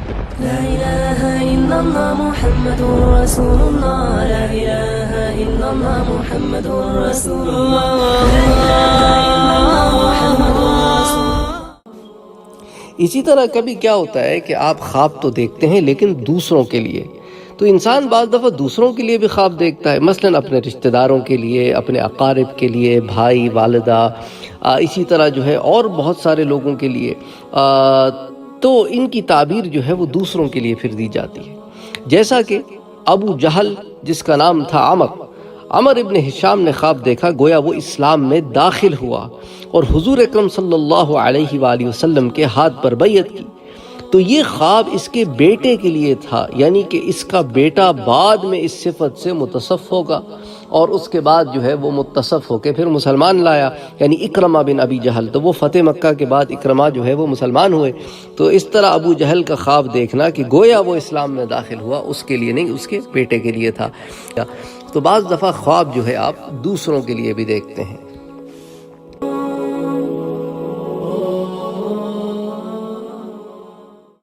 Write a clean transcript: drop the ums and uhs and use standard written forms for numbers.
لا إله إلا الله محمد رسول الله لا إله إلا الله محمد رسول الله لا إله إلا الله محمد رسول الله. اسی طرح کبھی کیا ہوتا ہے کہ آپ خواب تو دیکھتے ہیں لیکن دوسروں کے لیے. تو انسان بعض دفعہ دوسروں کے لیے بھی خواب دیکھتا ہے، مثلا اپنے رشتہ داروں کے لیے، اپنے اقارب کے لیے، بھائی، والدہ، اسی طرح جو ہے اور بہت سارے لوگوں کے لیے. تو ان کی تعبیر جو ہے وہ دوسروں کے لیے پھر دی جاتی ہے. جیسا کہ ابو جہل جس کا نام تھا عمر ابن ہشام نے خواب دیکھا گویا وہ اسلام میں داخل ہوا اور حضور اکرم صلی اللہ علیہ وآلہ وسلم کے ہاتھ پر بیعت کی. تو یہ خواب اس کے بیٹے کے لیے تھا، یعنی کہ اس کا بیٹا بعد میں اس صفت سے متصف ہوگا اور اس کے بعد جو ہے وہ متصف ہو کے پھر مسلمان لایا، یعنی اکرمہ بن ابی جہل. تو وہ فتح مکہ کے بعد اکرمہ جو ہے وہ مسلمان ہوئے. تو اس طرح ابو جہل کا خواب دیکھنا کہ گویا وہ اسلام میں داخل ہوا، اس کے لیے نہیں، اس کے بیٹے کے لیے تھا. تو بعض دفعہ خواب جو ہے آپ دوسروں کے لیے بھی دیکھتے ہیں.